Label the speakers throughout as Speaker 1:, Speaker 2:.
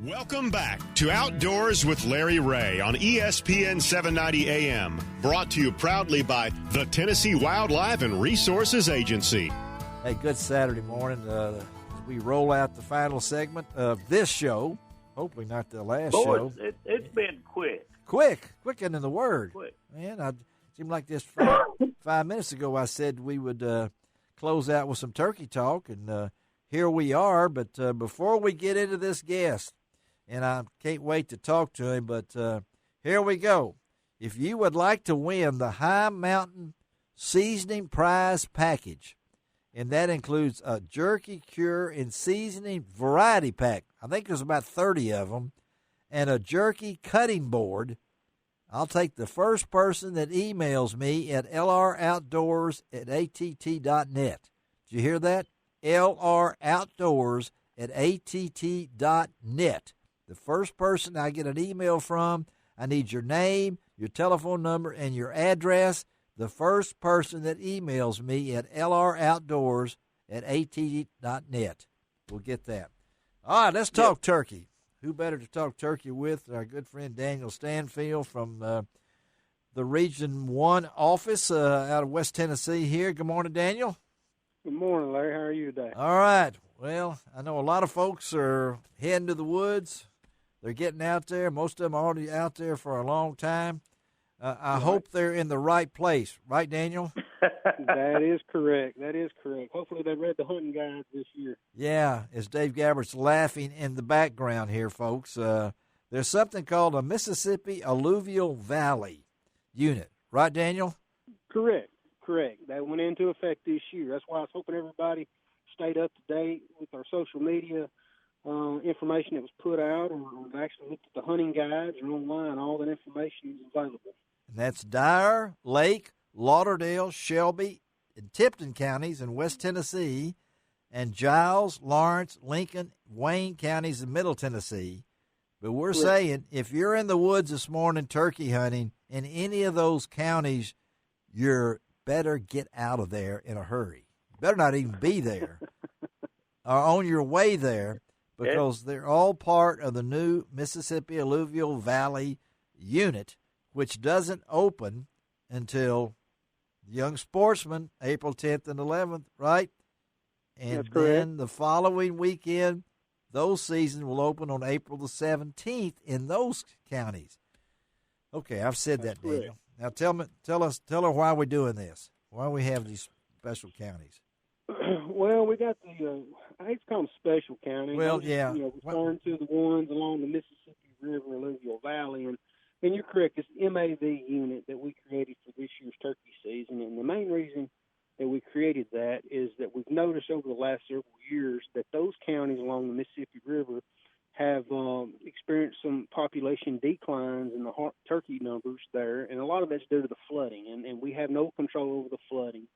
Speaker 1: Welcome back to Outdoors with Larry Ray on ESPN 790 AM, brought to you proudly by the Tennessee Wildlife and Resources Agency.
Speaker 2: Hey, good Saturday morning as we roll out the final segment of this show. Hopefully not the last show.
Speaker 3: It's been quick.
Speaker 2: Quicker than the word.
Speaker 3: Quick.
Speaker 2: Man, it seemed like this 5 minutes ago I said we would close out with some turkey talk, and here we are. But before we get into this guest, and I can't wait to talk to him, but here we go. If you would like to win the High Mountain Seasoning Prize Package, and that includes a jerky cure and seasoning variety pack, I think there's about 30 of them, and a jerky cutting board, I'll take the first person that emails me at lroutdoors@att.net. Did you hear that? lroutdoors@att.net. The first person I get an email from, I need your name, your telephone number, and your address. The first person that emails me at lroutdoors@att.net will get that. All right, let's talk turkey. Who better to talk turkey with? Our good friend Daniel Stanfield from the Region 1 office out of West Tennessee here. Good morning, Daniel.
Speaker 4: Good morning, Larry. How are you today?
Speaker 2: All right. Well, I know a lot of folks are heading to the woods. They're getting out there. Most of them are already out there for a long time. I hope they're in the right place. Right, Daniel?
Speaker 4: That is correct. Hopefully they read the hunting guides this year.
Speaker 2: Yeah, as Dave Gabbert's laughing in the background here, folks. There's something called a Mississippi Alluvial Valley Unit. Right, Daniel?
Speaker 4: Correct. That went into effect this year. That's why I was hoping everybody stayed up to date with our social media information that was put out, or actually looked at the hunting guides or online. All that information is available.
Speaker 2: And that's Dyer, Lake, Lauderdale, Shelby, and Tipton counties in West Tennessee, and Giles, Lawrence, Lincoln, Wayne counties in Middle Tennessee. But we're saying if you're in the woods this morning turkey hunting in any of those counties, you're better get out of there in a hurry. You better not even be there or on your way there, because they're all part of the new Mississippi Alluvial Valley Unit, which doesn't open until Young Sportsman, April 10th and 11th, right? And
Speaker 4: That's correct.
Speaker 2: Then the following weekend, those seasons will open on April the 17th in those counties. Okay, I've said
Speaker 4: That's
Speaker 2: that, Daniel. Now tell her why we're doing this, why we have these special counties.
Speaker 4: Well, we got the, I hate to call them special counties.
Speaker 2: Well, yeah.
Speaker 4: Referring to the ones along the Mississippi River Alluvial Valley. And you're correct, it's the MAV unit that we created for this year's turkey season. And the main reason that we created that is that we've noticed over the last several years that those counties along the Mississippi River have experienced some population declines in the turkey numbers there. And a lot of that's due to the flooding. And we have no control over the flooding.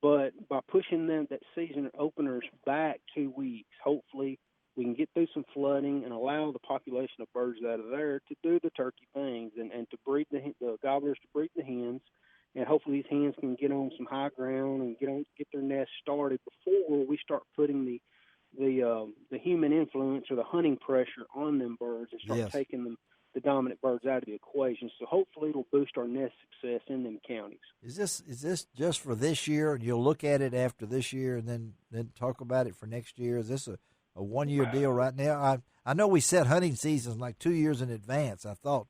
Speaker 4: But by pushing that season openers back 2 weeks, hopefully we can get through some flooding and allow the population of birds out of there to do the turkey things and to breed the gobblers to breed the hens. And hopefully these hens can get on some high ground and get their nest started before we start putting the human influence or the hunting pressure on them birds and start taking the dominant birds out of the equation. So hopefully it'll boost our nest success in them counties.
Speaker 2: Is this just for this year, and you'll look at it after this year and then talk about it for next year? Is this a 1 year deal right now? I know we set hunting seasons like 2 years in advance. I thought.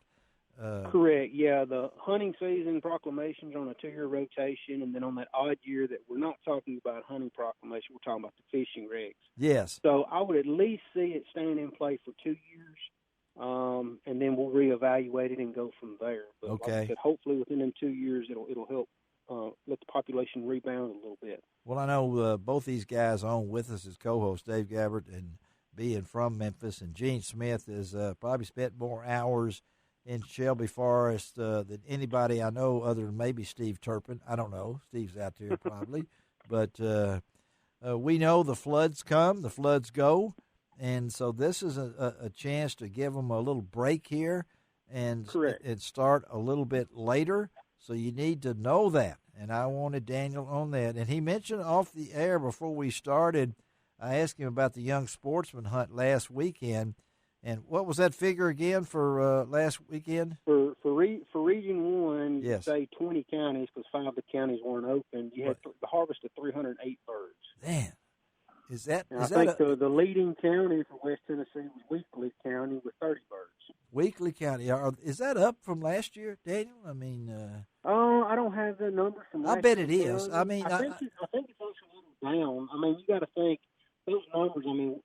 Speaker 4: Correct. Yeah, the hunting season proclamations on a 2-year rotation, and then on that odd year that we're not talking about hunting proclamation, we're talking about the fishing regs.
Speaker 2: Yes.
Speaker 4: So I would at least see it staying in play for 2 years. And then we'll reevaluate it and go from there. But
Speaker 2: okay.
Speaker 4: Like I said, hopefully within them 2 years, it'll help let the population rebound a little bit.
Speaker 2: Well, I know both these guys on with us as co-hosts, Dave Gabbert and being from Memphis, and Gene Smith has probably spent more hours in Shelby Forest than anybody I know other than maybe Steve Turpin. I don't know. Steve's out there probably. But we know the floods come, the floods go. And so this is a chance to give them a little break here and start a little bit later. So you need to know that. And I wanted Daniel on that. And he mentioned off the air before we started, I asked him about the young sportsman hunt last weekend. And what was that figure again for last weekend?
Speaker 4: For Region 1, you
Speaker 2: Yes.
Speaker 4: say 20 counties because 5 of the counties weren't open. You had the harvest of 308 birds.
Speaker 2: Man, is that
Speaker 4: And I think the leading county for West Tennessee was Weakley County with 30 birds.
Speaker 2: Weakley County? Is that up from last year, Daniel? I mean,
Speaker 4: I don't have the numbers from last
Speaker 2: I bet it
Speaker 4: year.
Speaker 2: is. I mean,
Speaker 4: I think it's actually a little down. I mean, you got to think those numbers. I mean,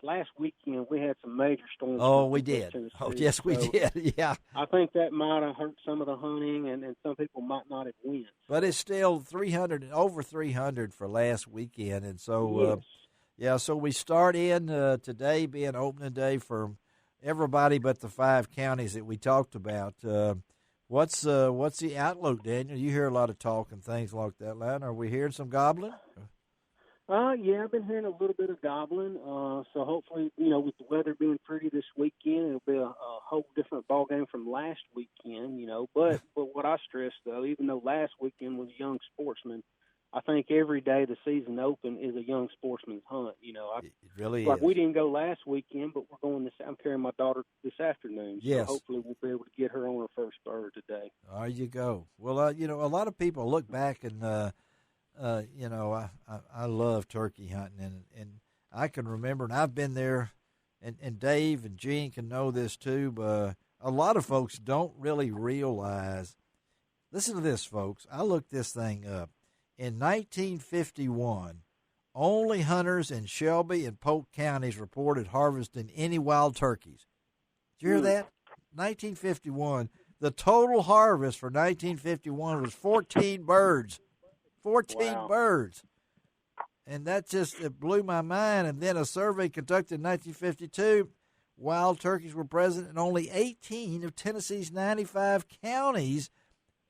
Speaker 4: last weekend we had some major storms.
Speaker 2: Oh, we did. Oh, yes, we did. Yeah.
Speaker 4: I think that might have hurt some of the hunting, and some people might not have went.
Speaker 2: But it's still 300, over 300 for last weekend, and so so we start in today being opening day for everybody but the 5 counties that we talked about. What's the outlook, Daniel? You hear a lot of talk and things like that, Len. Are we hearing some gobbling?
Speaker 4: Yeah, I've been hearing a little bit of gobbling. So hopefully, with the weather being pretty this weekend, it'll be a whole different ball game from last weekend. But what I stress though, even though last weekend was a young sportsman, I think every day the season open is a young sportsman's hunt.
Speaker 2: It really
Speaker 4: like
Speaker 2: is.
Speaker 4: we didn't go last weekend, but we're going I'm carrying my daughter this afternoon.
Speaker 2: Yes.
Speaker 4: So hopefully we'll be able to get her on her first bird today.
Speaker 2: There you go. Well, a lot of people look back and, I love turkey hunting, and I can remember, and I've been there, and Dave and Gene can know this too, but a lot of folks don't really realize. Listen to this, folks. I looked this thing up. In 1951, only hunters in Shelby and Polk counties reported harvesting any wild turkeys. Did you hear that? 1951. The total harvest for 1951 was 14 birds. 14 birds. And that it blew my mind. And then a survey conducted in 1952, wild turkeys were present in only 18 of Tennessee's 95 counties.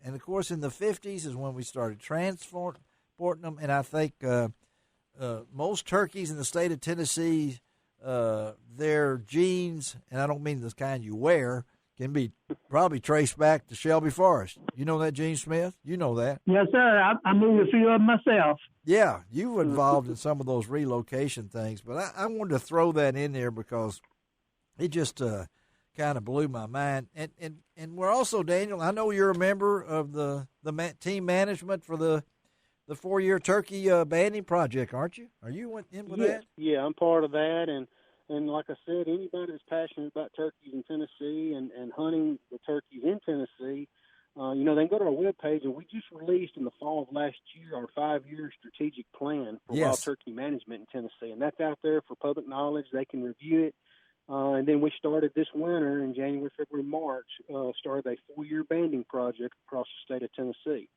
Speaker 2: And, of course, in the 50s is when we started transporting them. And I think most turkeys in the state of Tennessee, their genes, and I don't mean the kind you wear, can be probably traced back to Shelby Forest. You know that, Gene Smith? You know that.
Speaker 3: Yes, sir. I moved a few of them myself.
Speaker 2: Yeah, you were involved in some of those relocation things. But I wanted to throw that in there because it just kind of blew my mind. And we're also, Daniel, I know you're a member of the team management for the 4-year turkey banding project, aren't you? Are you in with that?
Speaker 4: Yeah, I'm part of that. And like I said, anybody that's passionate about turkeys in Tennessee and hunting the turkeys in Tennessee, they can go to our webpage, and we just released in the fall of last year our 5-year strategic plan for wild turkey management in Tennessee. And that's out there for public knowledge. They can review it. And then we started this winter in January, February, March, started a 4-year banding project across the state of Tennessee.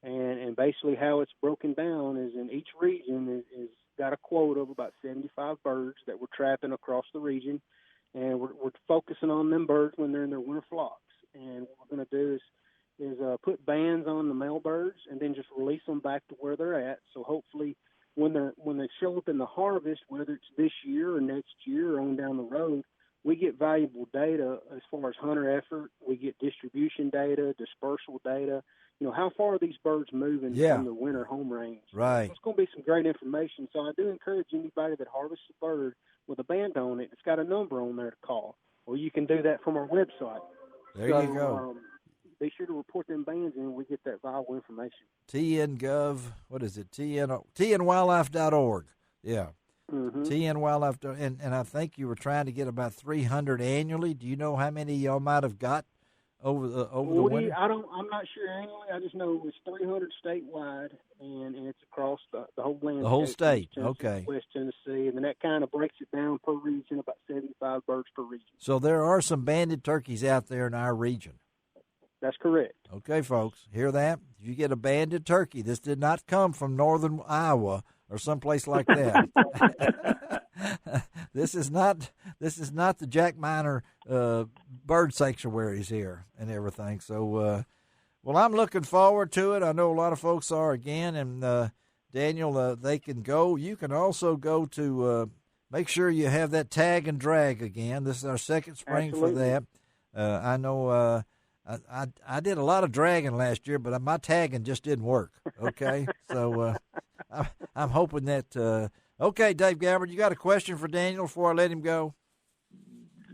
Speaker 4: And basically how it's broken down is in each region is got a quota of about 75 birds that we're trapping across the region. And we're focusing on them birds when they're in their winter flocks. And what we're going to do is put bands on the male birds and then just release them back to where they're at. So hopefully when they show up in the harvest, whether it's this year or next year or on down the road, we get valuable data as far as hunter effort. We get distribution data, dispersal data. How far are these birds moving from the winter home range?
Speaker 2: Right.
Speaker 4: So it's going to be some great information. So I do encourage anybody that harvests a bird with a band on it, it's got a number on there to call. Or you can do that from our website.
Speaker 2: There you go.
Speaker 4: Be sure to report them bands and we get that valuable information.
Speaker 2: TNGov, what is it? TNWildlife.org. Yeah.
Speaker 4: Mm-hmm.
Speaker 2: TNWildlife, and I think you were trying to get about 300 annually. Do you know how many y'all might have got over the winter?
Speaker 4: I'm not sure annually. I just know it's 300 statewide, and it's across the whole landscape.
Speaker 2: The whole state,
Speaker 4: okay. West Tennessee, and then that kind of breaks it down per region, about 75 birds per region.
Speaker 2: So there are some banded turkeys out there in our region.
Speaker 4: That's correct.
Speaker 2: Okay, folks, hear that? You get a banded turkey. This did not come from northern Iowa or someplace like that. This is not the Jack Miner bird sanctuaries here and everything. So, well, I'm looking forward to it. I know a lot of folks are again. And Daniel, they can go. You can also go to make sure you have that tag and drag again. This is our second spring
Speaker 4: Absolutely.
Speaker 2: for that. I know. I did a lot of dragging last year, but my tagging just didn't work. Okay, so I'm hoping that. Okay, Dave Gabbard, you got a question for Daniel before I let him go?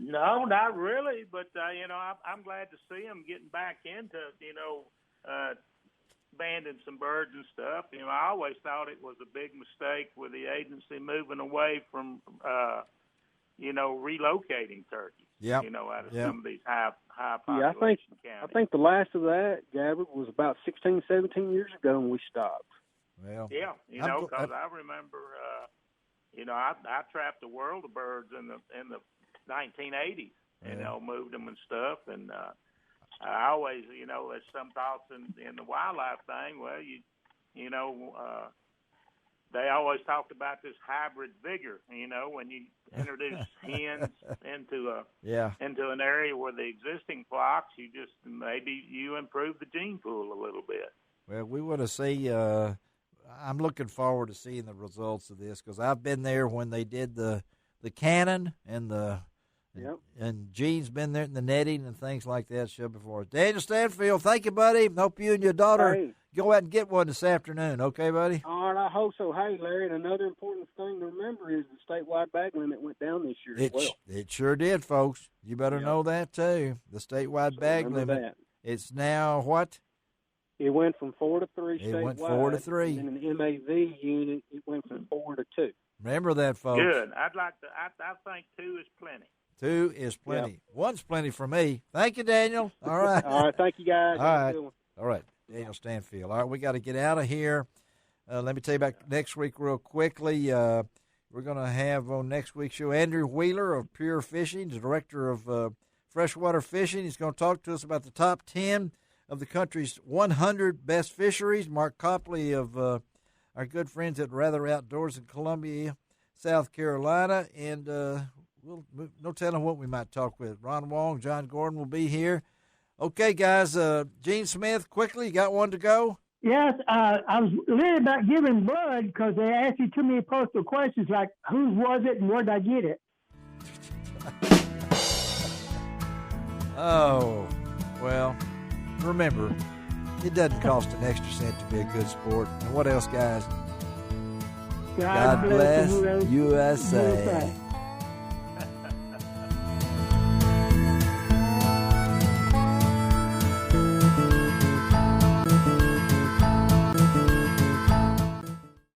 Speaker 5: No, not really. But I'm glad to see them getting back into banding some birds and stuff. I always thought it was a big mistake with the agency moving away from relocating turkeys.
Speaker 2: Yeah.
Speaker 5: Out of some of these high population counties.
Speaker 4: I think the last of that, Gabbard, was about 16, 17 years ago, and we stopped.
Speaker 2: Well,
Speaker 5: yeah, because I remember, I trapped a world of birds in the 1980s. Moved them and stuff, and I always, there's some thoughts in the wildlife thing. Well, they always talked about this hybrid vigor. When you introduce hens into an area where the existing flocks, you improve the gene pool a little bit.
Speaker 2: Well, we want to see. I'm looking forward to seeing the results of this because I've been there when they did the cannon and the.
Speaker 4: Yep.
Speaker 2: And Gene's been there in the netting and things like that show before. Daniel Stanfield, thank you, buddy. Hope you and your daughter go out and get one this afternoon. Okay, buddy?
Speaker 4: All right, I hope so. Hey, Larry, and another important thing to remember is the statewide bag limit went down this year as well.
Speaker 2: It sure did, folks. You better know that, too. The statewide bag limit. It's now what?
Speaker 4: It went from 4 to 3 statewide.
Speaker 2: It went 4 to 3.
Speaker 4: And in the MAV unit, it went from 4 to 2.
Speaker 2: Remember that, folks.
Speaker 5: Good. I think 2 is plenty.
Speaker 2: 2 is plenty. Yep. 1's plenty for me. Thank you, Daniel. All right.
Speaker 4: All right. Thank you, guys.
Speaker 2: All right. Daniel Stanfield. All right, we got to get out of here. Let me tell you about next week real quickly. We're going to have on next week's show Andrew Wheeler of Pure Fishing, the director of freshwater fishing. He's going to talk to us about the top 10 of the country's 100 best fisheries. Mark Copley of our good friends at Rather Outdoors in Columbia, South Carolina, and no telling what we might talk with. Ron Wong, John Gordon will be here. Okay, guys, Gene Smith, quickly, you got one to go?
Speaker 3: Yes, I was leery about giving blood because they asked you too many postal questions like, whose was it and where did I get it?
Speaker 2: Oh, well, remember, it doesn't cost an extra cent to be a good sport. And what else, guys?
Speaker 3: God bless
Speaker 2: USA.